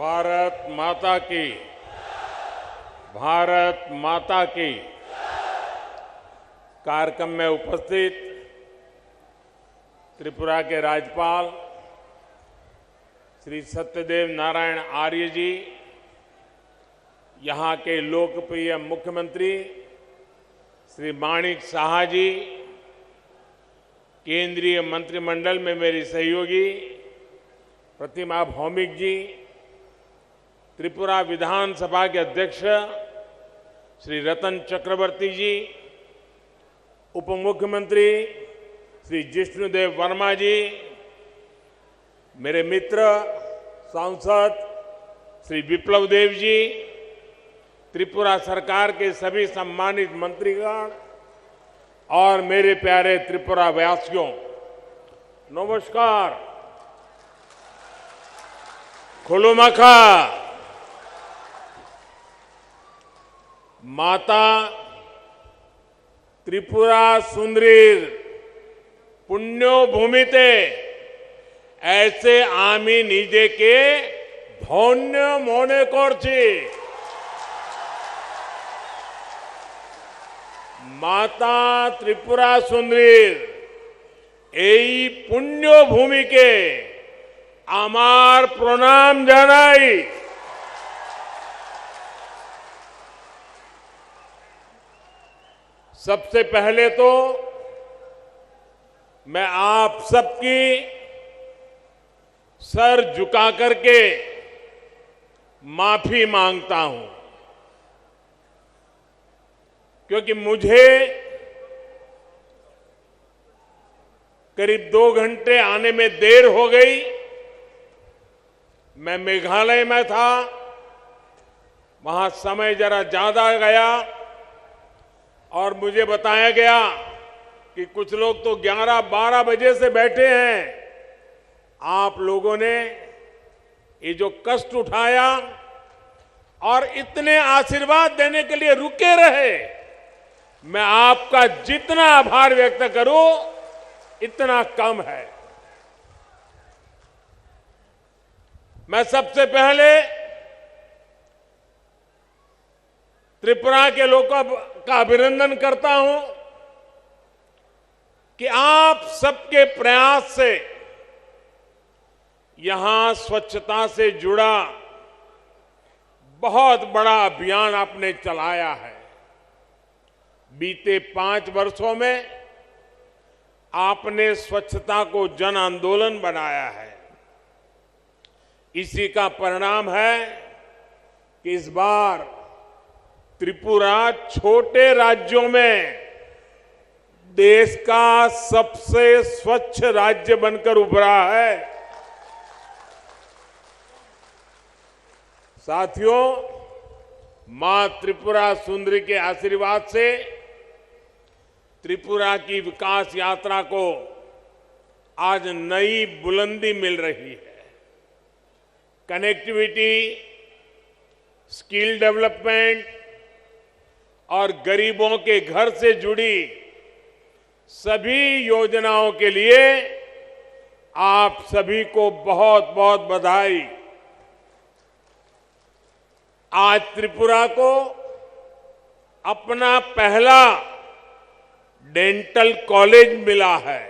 भारत माता की, भारत माता की। कार्यक्रम में उपस्थित त्रिपुरा के राज्यपाल श्री सत्यदेव नारायण आर्य जी, यहाँ के लोकप्रिय मुख्यमंत्री श्री माणिक साहा जी, केंद्रीय मंत्रिमंडल में मेरी सहयोगी प्रतिमा भौमिक जी, त्रिपुरा विधानसभा के अध्यक्ष श्री रतन चक्रवर्ती जी, उप मुख्यमंत्री श्री जिष्णुदेव वर्मा जी, मेरे मित्र सांसद श्री विप्लव देव जी, त्रिपुरा सरकार के सभी सम्मानित मंत्रीगण और मेरे प्यारे त्रिपुरा वासियों, नमस्कार। खुलुमखा। माता त्रिपुरा सुंदरीर पुण्यो भूमिते ऐसे आमी निजे के धन्य मने करछी। माता त्रिपुरा सुंदरीर এই পুণ্য ভূমিকে আমার প্রণাম জানাই। सबसे पहले तो मैं आप सबकी सर झुका करके माफी मांगता हूं, क्योंकि मुझे करीब 2 घंटे आने में देर हो गई। मैं मेघालय में था, वहां समय जरा ज्यादा गया और मुझे बताया गया कि कुछ लोग तो 11-12 बजे से बैठे हैं। आप लोगों ने ये जो कष्ट उठाया और इतने आशीर्वाद देने के लिए रुके रहे, मैं आपका जितना आभार व्यक्त करूं इतना कम है। मैं सबसे पहले त्रिपुरा के लोगों का अभिनंदन करता हूं कि आप सबके प्रयास से यहां स्वच्छता से जुड़ा बहुत बड़ा अभियान आपने चलाया है। बीते 5 वर्षों में आपने स्वच्छता को जन आंदोलन बनाया है। इसी का परिणाम है कि इस बार त्रिपुरा छोटे राज्यों में देश का सबसे स्वच्छ राज्य बनकर उभरा है। साथियों, मां त्रिपुरा सुंदरी के आशीर्वाद से त्रिपुरा की विकास यात्रा को आज नई बुलंदी मिल रही है। कनेक्टिविटी, स्किल डेवलपमेंट और गरीबों के घर से जुड़ी सभी योजनाओं के लिए आप सभी को बहुत बहुत बधाई। आज त्रिपुरा को अपना पहला डेंटल कॉलेज मिला है।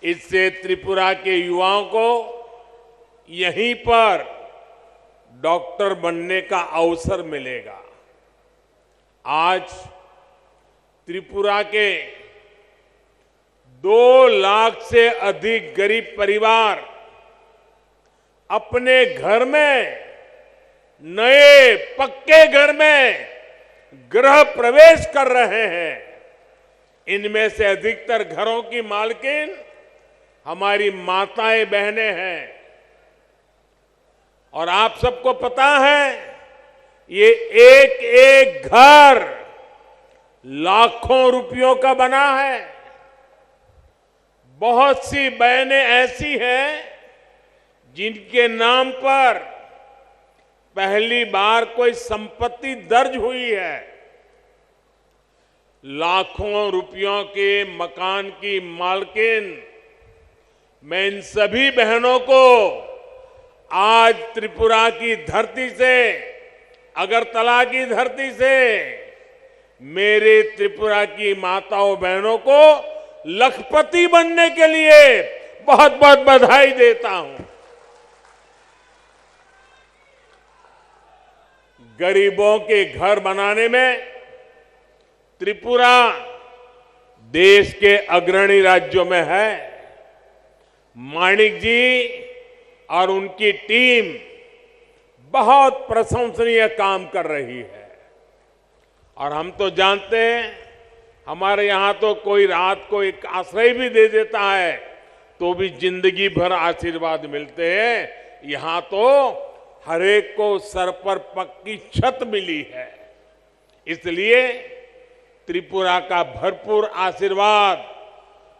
इससे त्रिपुरा के युवाओं को यहीं पर डॉक्टर बनने का अवसर मिलेगा। आज त्रिपुरा के 2 लाख से अधिक गरीब परिवार अपने घर में, नए पक्के घर में गृह प्रवेश कर रहे हैं। इनमें से अधिकतर घरों की मालकिन हमारी माताएं बहनें हैं। और आप सबको पता है, ये एक एक घर लाखों रुपयों का बना है। बहुत सी बहनें ऐसी हैं जिनके नाम पर पहली बार कोई संपत्ति दर्ज हुई है। लाखों रुपयों के मकान की मालकिन मैं इन सभी बहनों को आज त्रिपुरा की धरती से, अगरतला की धरती से मेरे त्रिपुरा की माताओं बहनों को लखपति बनने के लिए बहुत बहुत बधाई देता हूं। गरीबों के घर बनाने में त्रिपुरा देश के अग्रणी राज्यों में है। माणिक जी और उनकी टीम बहुत प्रशंसनीय काम कर रही है। और हम तो जानते हैं, हमारे यहां तो कोई रात को एक आश्रय भी दे देता है तो भी जिंदगी भर आशीर्वाद मिलते हैं। यहां तो हर एक को सर पर पक्की छत मिली है। इसलिए त्रिपुरा का भरपूर आशीर्वाद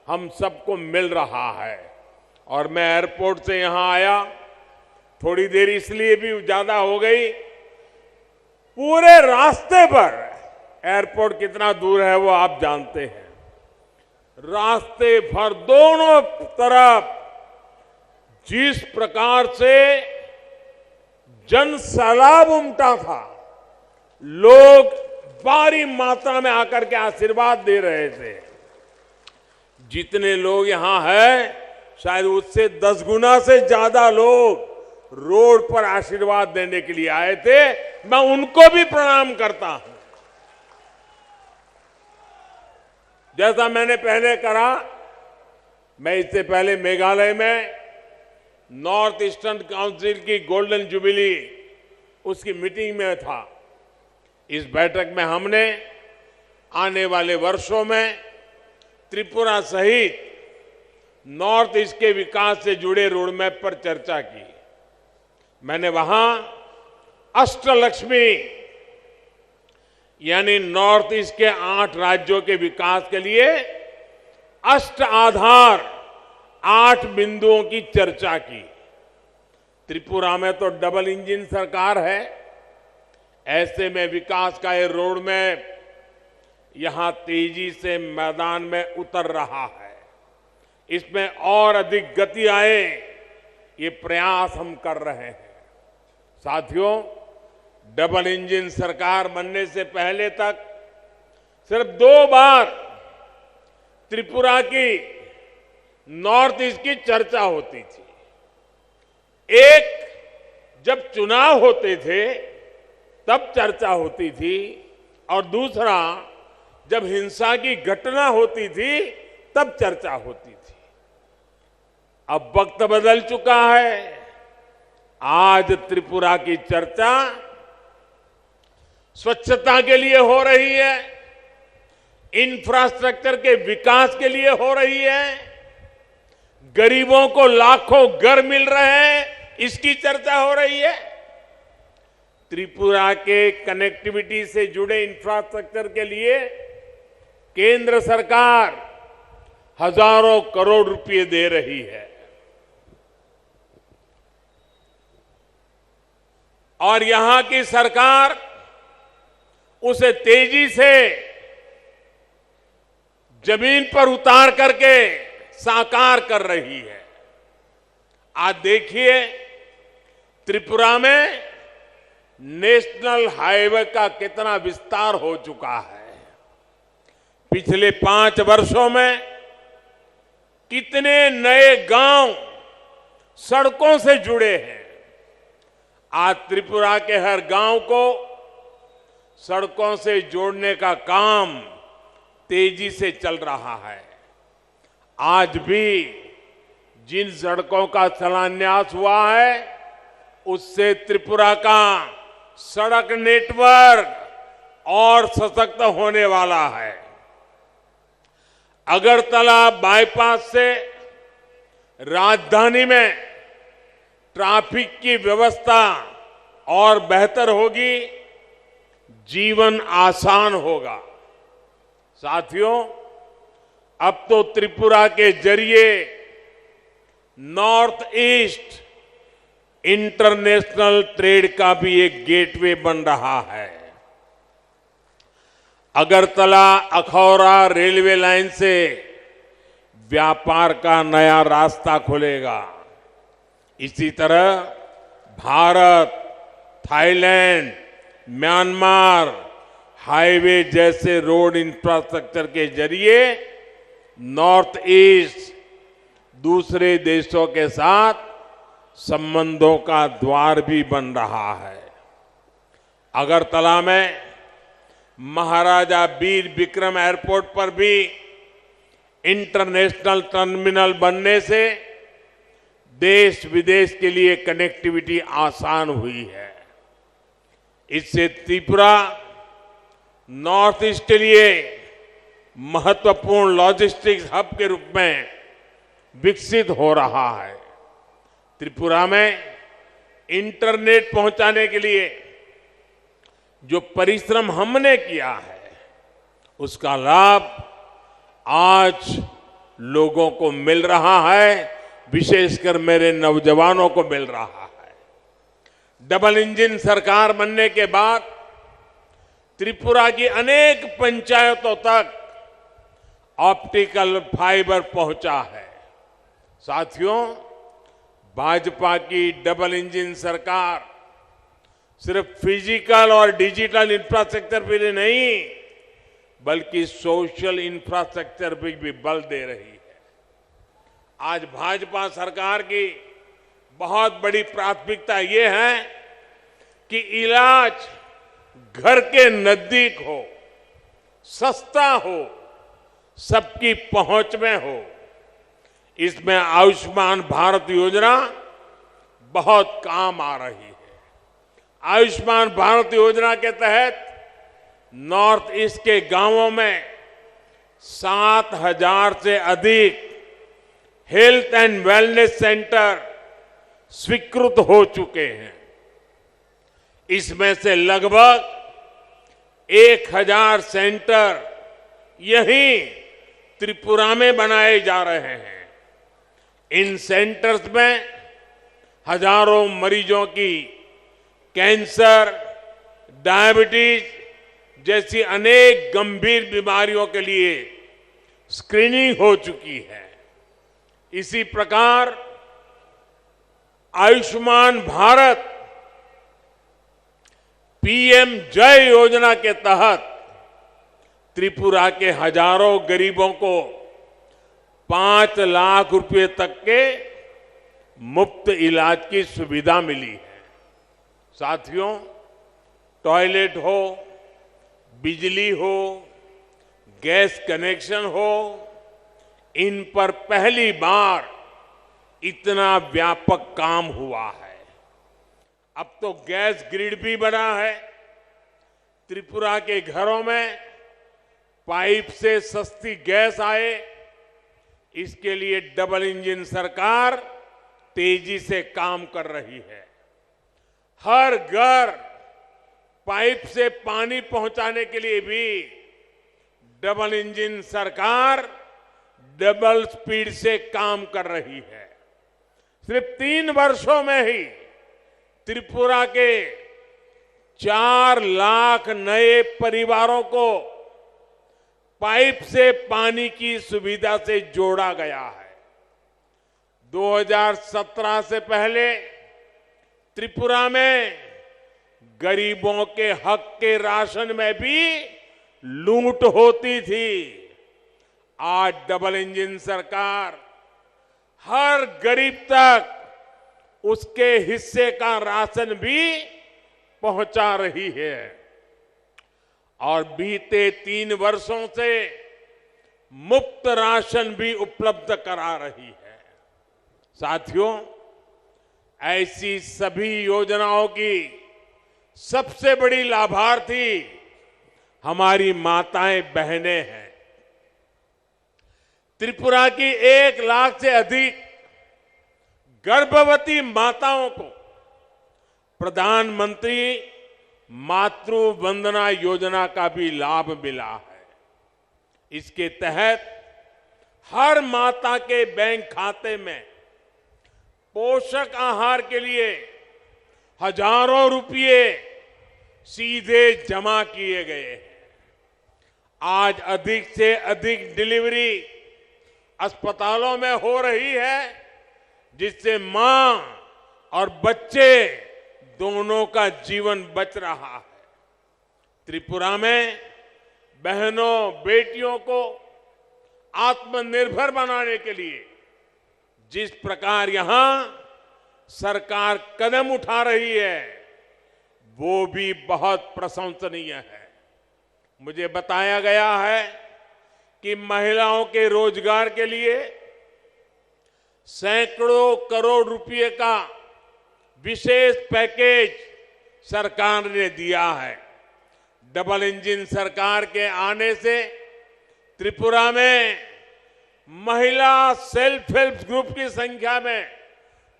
हम सबको मिल रहा है। और मैं एयरपोर्ट से यहां आया, थोड़ी देर इसलिए भी ज्यादा हो गई, पूरे रास्ते पर, एयरपोर्ट कितना दूर है वो आप जानते हैं, रास्ते भर दोनों तरफ जिस प्रकार से जन सैलाब उमटा था, लोग भारी मात्रा में आकर के आशीर्वाद दे रहे थे। जितने लोग यहां हैं, शायद उससे 10 गुना से ज्यादा लोग रोड पर आशीर्वाद देने के लिए आए थे। मैं उनको भी प्रणाम करता हूं। जैसा मैंने पहले कहा, मैं इससे पहले मेघालय में नॉर्थ ईस्टर्न काउंसिल की गोल्डन जुबिली उसकी मीटिंग में था। इस बैठक में हमने आने वाले वर्षों में त्रिपुरा सहित नॉर्थ ईस्ट के विकास से जुड़े रोडमैप पर चर्चा की। मैंने वहां अष्टलक्ष्मी यानी नॉर्थ ईस्ट के 8 राज्यों के विकास के लिए अष्ट आधार 8 बिंदुओं की चर्चा की। त्रिपुरा में तो डबल इंजन सरकार है, ऐसे में विकास का ये रोड मैप यहां तेजी से मैदान में उतर रहा है। इसमें और अधिक गति आए, ये प्रयास हम कर रहे हैं। साथियों, डबल इंजन सरकार बनने से पहले तक सिर्फ 2 बार त्रिपुरा की नॉर्थ ईस्ट की चर्चा होती थी। एक जब चुनाव होते थे तब चर्चा होती थी, और दूसरा जब हिंसा की घटना होती थी तब चर्चा होती थी। अब वक्त बदल चुका है। आज त्रिपुरा की चर्चा स्वच्छता के लिए हो रही है, इंफ्रास्ट्रक्चर के विकास के लिए हो रही है, गरीबों को लाखों घर मिल रहे हैं, इसकी चर्चा हो रही है। त्रिपुरा के कनेक्टिविटी से जुड़े इंफ्रास्ट्रक्चर के लिए केंद्र सरकार हजारों करोड़ रुपए दे रही है। और यहां की सरकार उसे तेजी से जमीन पर उतार करके साकार कर रही है। आज देखिए, त्रिपुरा में नेशनल हाईवे का कितना विस्तार हो चुका है। पिछले 5 वर्षों में कितने नए गांव सड़कों से जुड़े हैं। आज त्रिपुरा के हर गांव को सड़कों से जोड़ने का काम तेजी से चल रहा है। आज भी जिन सड़कों का शिलान्यास हुआ है, उससे त्रिपुरा का सड़क नेटवर्क और सशक्त होने वाला है। अगरतला बाईपास से राजधानी में ट्रैफिक की व्यवस्था और बेहतर होगी, जीवन आसान होगा। साथियों, अब तो त्रिपुरा के जरिए नॉर्थ ईस्ट इंटरनेशनल ट्रेड का भी एक गेटवे बन रहा है। अगरतला अखौरा रेलवे लाइन से व्यापार का नया रास्ता खुलेगा। इसी तरह भारत, थाईलैंड, म्यांमार हाईवे जैसे रोड इंफ्रास्ट्रक्चर के जरिए नॉर्थ ईस्ट दूसरे देशों के साथ संबंधों का द्वार भी बन रहा है। अगरतला में महाराजा वीर विक्रम एयरपोर्ट पर भी इंटरनेशनल टर्मिनल बनने से देश विदेश के लिए कनेक्टिविटी आसान हुई है। इससे त्रिपुरा नॉर्थ ईस्ट के लिए महत्वपूर्ण लॉजिस्टिक्स हब के रूप में विकसित हो रहा है। त्रिपुरा में इंटरनेट पहुंचाने के लिए जो परिश्रम हमने किया है, उसका लाभ आज लोगों को मिल रहा है, विशेषकर मेरे नौजवानों को मिल रहा है। डबल इंजन सरकार बनने के बाद त्रिपुरा की अनेक पंचायतों तक ऑप्टिकल फाइबर पहुंचा है। साथियों, भाजपा की डबल इंजन सरकार सिर्फ फिजिकल और डिजिटल इंफ्रास्ट्रक्चर पर ही नहीं, बल्कि सोशल इंफ्रास्ट्रक्चर पर भी बल दे रही है। आज भाजपा सरकार की बहुत बड़ी प्राथमिकता ये है कि इलाज घर के नजदीक हो, सस्ता हो, सबकी पहुंच में हो। इसमें आयुष्मान भारत योजना बहुत काम आ रही है। आयुष्मान भारत योजना के तहत नॉर्थ ईस्ट के गांवों में 7,000 से अधिक हेल्थ एंड वेलनेस सेंटर स्वीकृत हो चुके हैं। इसमें से लगभग 1,000 सेंटर यहीं त्रिपुरा में बनाए जा रहे हैं। इन सेंटर्स में हजारों मरीजों की कैंसर, डायबिटीज जैसी अनेक गंभीर बीमारियों के लिए स्क्रीनिंग हो चुकी है। इसी प्रकार आयुष्मान भारत पीएम जय योजना के तहत त्रिपुरा के हजारों गरीबों को 5 लाख रुपए तक के मुफ्त इलाज की सुविधा मिली है। साथियों, टॉयलेट हो, बिजली हो, गैस कनेक्शन हो, इन पर पहली बार इतना व्यापक काम हुआ है। अब तो गैस ग्रिड भी बना है। त्रिपुरा के घरों में पाइप से सस्ती गैस आए, इसके लिए डबल इंजन सरकार तेजी से काम कर रही है। हर घर पाइप से पानी पहुंचाने के लिए भी डबल इंजन सरकार डबल स्पीड से काम कर रही है। सिर्फ 3 वर्षों में ही त्रिपुरा के 4 लाख नए परिवारों को पाइप से पानी की सुविधा से जोड़ा गया है। 2017 से पहले त्रिपुरा में गरीबों के हक के राशन में भी लूट होती थी। आज डबल इंजन सरकार हर गरीब तक उसके हिस्से का राशन भी पहुंचा रही है और बीते 3 वर्षों से मुफ्त राशन भी उपलब्ध करा रही है। साथियों, ऐसी सभी योजनाओं की सबसे बड़ी लाभार्थी हमारी माताएं बहनें हैं। त्रिपुरा की 1 लाख से अधिक गर्भवती माताओं को प्रधानमंत्री मातृ वंदना योजना का भी लाभ मिला है। इसके तहत हर माता के बैंक खाते में पोषक आहार के लिए हजारों रुपये सीधे जमा किए गए हैं। आज अधिक से अधिक डिलीवरी अस्पतालों में हो रही है, जिससे मां और बच्चे दोनों का जीवन बच रहा है। त्रिपुरा में बहनों बेटियों को आत्मनिर्भर बनाने के लिए जिस प्रकार यहां सरकार कदम उठा रही है वो भी बहुत प्रशंसनीय है। मुझे बताया गया है कि महिलाओं के रोजगार के लिए सैकड़ों करोड़ रुपए का विशेष पैकेज सरकार ने दिया है। डबल इंजन सरकार के आने से त्रिपुरा में महिला सेल्फ हेल्प ग्रुप की संख्या में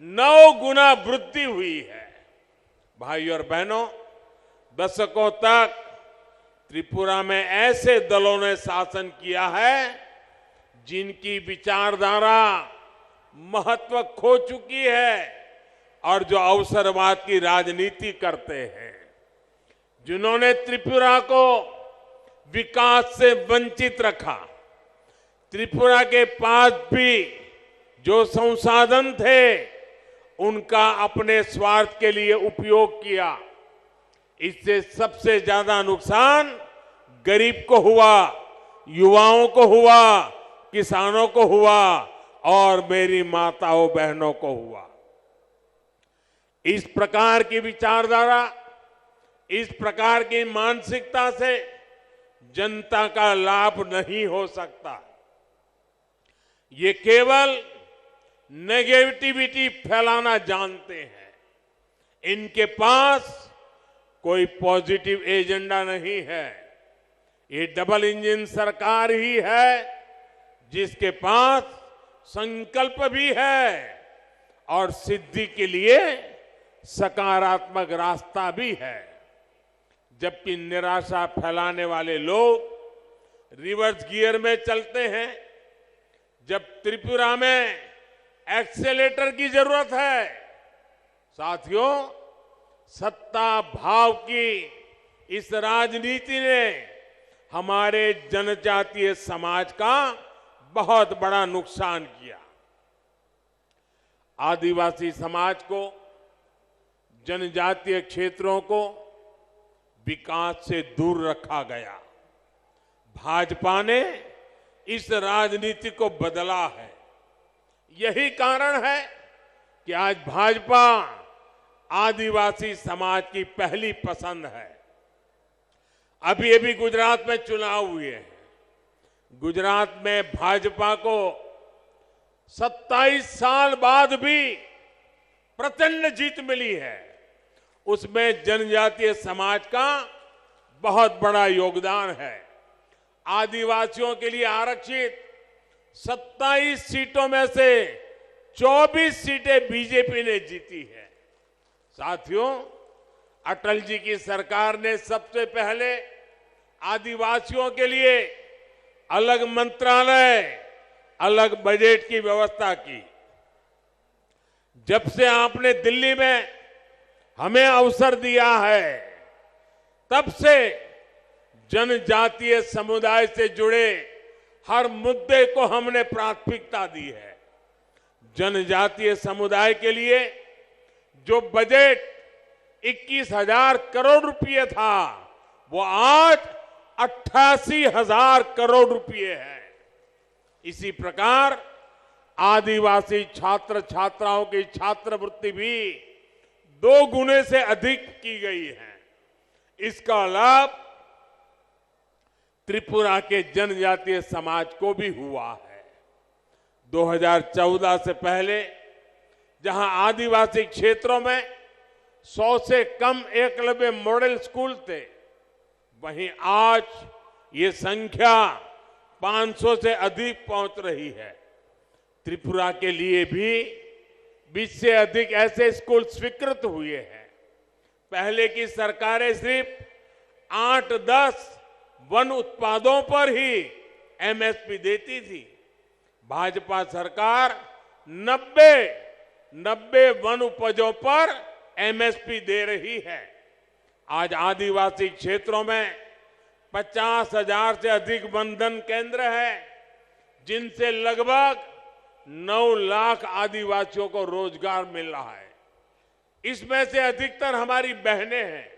9 गुना वृद्धि हुई है। भाइयों और बहनों, दशकों तक त्रिपुरा में ऐसे दलों ने शासन किया है जिनकी विचारधारा महत्व खो चुकी है और जो अवसरवाद की राजनीति करते हैं, जिन्होंने त्रिपुरा को विकास से वंचित रखा। त्रिपुरा के पास भी जो संसाधन थे उनका अपने स्वार्थ के लिए उपयोग किया। इससे सबसे ज्यादा नुकसान गरीब को हुआ, युवाओं को हुआ, किसानों को हुआ और मेरी माताओं बहनों को हुआ। इस प्रकार की विचारधारा, इस प्रकार की मानसिकता से जनता का लाभ नहीं हो सकता। ये केवल नेगेटिविटी फैलाना जानते हैं। इनके पास कोई पॉजिटिव एजेंडा नहीं है। ये डबल इंजन सरकार ही है जिसके पास संकल्प भी है और सिद्धि के लिए सकारात्मक रास्ता भी है। जबकि निराशा फैलाने वाले लोग रिवर्स गियर में चलते हैं। जब त्रिपुरा में एक्सेलेटर की जरूरत है, साथियों, सत्ता भाव की इस राजनीति ने हमारे जनजातीय समाज का बहुत बड़ा नुकसान किया। आदिवासी समाज को, जनजातीय क्षेत्रों को विकास से दूर रखा गया। भाजपा ने इस राजनीति को बदला है। यही कारण है कि आज भाजपा आदिवासी समाज की पहली पसंद है। अभी अभी गुजरात में चुनाव हुए हैं। गुजरात में भाजपा को 27 साल बाद भी प्रचंड जीत मिली है। उसमें जनजातीय समाज का बहुत बड़ा योगदान है। आदिवासियों के लिए आरक्षित 27 सीटों में से 24 सीटें बीजेपी ने जीती है। साथियों, अटल जी की सरकार ने सबसे पहले आदिवासियों के लिए अलग मंत्रालय, अलग बजट की व्यवस्था की। जब से आपने दिल्ली में हमें अवसर दिया है, तब से जनजातीय समुदाय से जुड़े हर मुद्दे को हमने प्राथमिकता दी है। जनजातीय समुदाय के लिए जो बजट 21,000 करोड़ रुपए था, वो आज 88,000 करोड़ रुपए है। इसी प्रकार आदिवासी छात्र छात्राओं की छात्रवृत्ति भी 2 गुने से अधिक की गई है। इसका लाभ त्रिपुरा के जनजातीय समाज को भी हुआ है। 2014 से पहले जहां आदिवासी क्षेत्रों में 100 से कम एकलव्य मॉडल स्कूल थे, वहीं आज ये संख्या 500 से अधिक पहुंच रही है। त्रिपुरा के लिए भी 20 से अधिक ऐसे स्कूल स्वीकृत हुए हैं। पहले की सरकारें सिर्फ 8-10 वन उत्पादों पर ही एमएसपी देती थी। भाजपा सरकार 90 वन उपजों पर एमएसपी दे रही है। आज आदिवासी क्षेत्रों में 50,000 से अधिक वनधन केंद्र है, जिनसे लगभग 9 लाख आदिवासियों को रोजगार मिल रहा है। इसमें से अधिकतर हमारी बहनें हैं।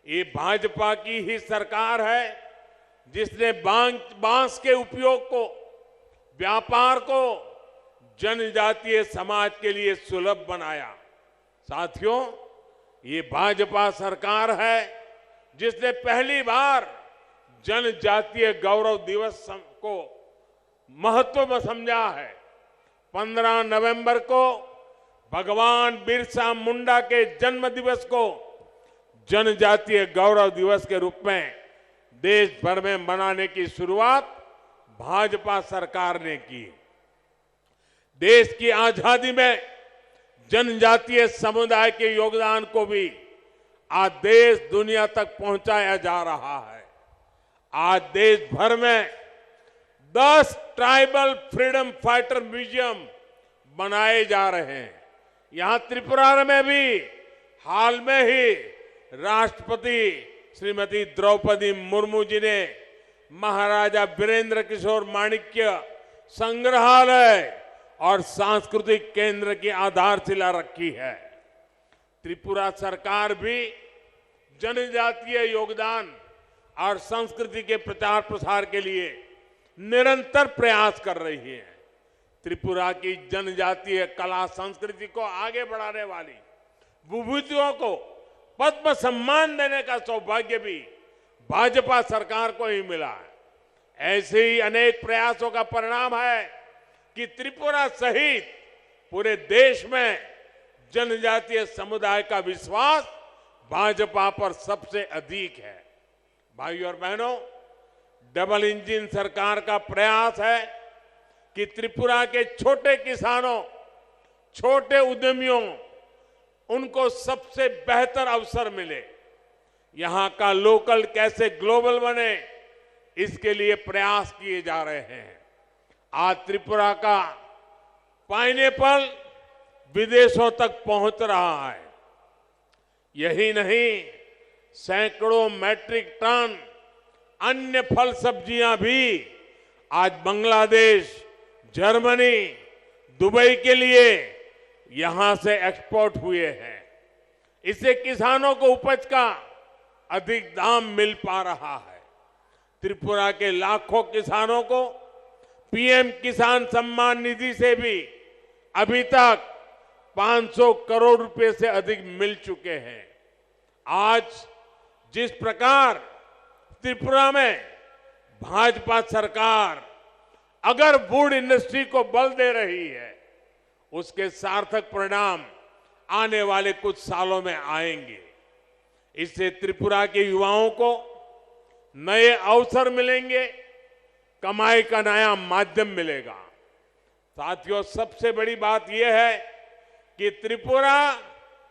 ये भाजपा की ही सरकार है जिसने बांस के उपयोग को, व्यापार को जनजातीय समाज के लिए सुलभ बनाया। साथियों, ये भाजपा सरकार है जिसने पहली बार जनजातीय गौरव दिवस को महत्व में समझा है। 15 नवंबर को भगवान बिरसा मुंडा के जन्म दिवस को जनजातीय गौरव दिवस के रूप में देश भर में मनाने की शुरुआत भाजपा सरकार ने की। देश की आजादी में जनजातीय समुदाय के योगदान को भी आज देश दुनिया तक पहुंचाया जा रहा है। आज देश भर में 10 ट्राइबल फ्रीडम फाइटर म्यूजियम बनाए जा रहे हैं। यहां त्रिपुरा में भी हाल में ही राष्ट्रपति श्रीमती द्रौपदी मुर्मू जी ने महाराजा वीरेंद्र किशोर माणिक्य संग्रहालय और सांस्कृतिक केंद्र की आधारशिला रखी है। त्रिपुरा सरकार भी जनजातीय योगदान और संस्कृति के प्रचार प्रसार के लिए निरंतर प्रयास कर रही है। त्रिपुरा की जनजातीय कला संस्कृति को आगे बढ़ाने वाली विभूतियों को पद्म सम्मान देने का सौभाग्य भी भाजपा सरकार को ही मिला है। ऐसे ही अनेक प्रयासों का परिणाम है कि त्रिपुरा सहित पूरे देश में जनजातीय समुदाय का विश्वास भाजपा पर सबसे अधिक है। भाइयों और बहनों, डबल इंजन सरकार का प्रयास है कि त्रिपुरा के छोटे किसानों, छोटे उद्यमियों, उनको सबसे बेहतर अवसर मिले। यहां का लोकल कैसे ग्लोबल बने, इसके लिए प्रयास किए जा रहे हैं। आज त्रिपुरा का पाइनएप्पल विदेशों तक पहुंच रहा है। यही नहीं, सैकड़ों मैट्रिक टन अन्य फल सब्जियां भी आज बांग्लादेश, जर्मनी, दुबई के लिए यहां से एक्सपोर्ट हुए हैं। इससे किसानों को उपज का अधिक दाम मिल पा रहा है। त्रिपुरा के लाखों किसानों को पीएम किसान सम्मान निधि से भी अभी तक 500 करोड़ रुपए से अधिक मिल चुके हैं। आज जिस प्रकार त्रिपुरा में भाजपा सरकार अगर वुड इंडस्ट्री को बल दे रही है, उसके सार्थक परिणाम आने वाले कुछ सालों में आएंगे। इससे त्रिपुरा के युवाओं को नए अवसर मिलेंगे, कमाई का नया माध्यम मिलेगा। साथियों, सबसे बड़ी बात यह है कि त्रिपुरा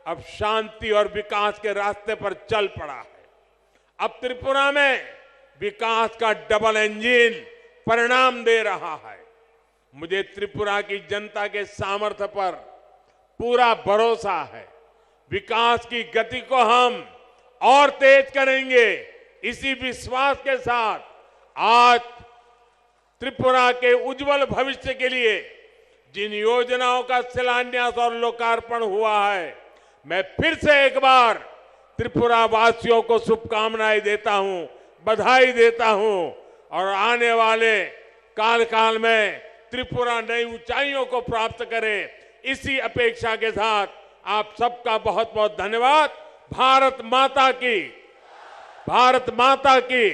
अब शांति और विकास के रास्ते पर चल पड़ा है। अब त्रिपुरा में विकास का डबल इंजन परिणाम दे रहा है। मुझे त्रिपुरा की जनता के सामर्थ्य पर पूरा भरोसा है। विकास की गति को हम और तेज करेंगे। इसी विश्वास के साथ आज त्रिपुरा के उज्जवल भविष्य के लिए जिन योजनाओं का शिलान्यास और लोकार्पण हुआ है, मैं फिर से एक बार त्रिपुरा वासियों को शुभकामनाएं देता हूं, बधाई देता हूं और आने वाले काल में त्रिपुरा नई ऊंचाइयों को प्राप्त करे, इसी अपेक्षा के साथ आप सबका बहुत बहुत धन्यवाद। भारत माता की, भारत माता की।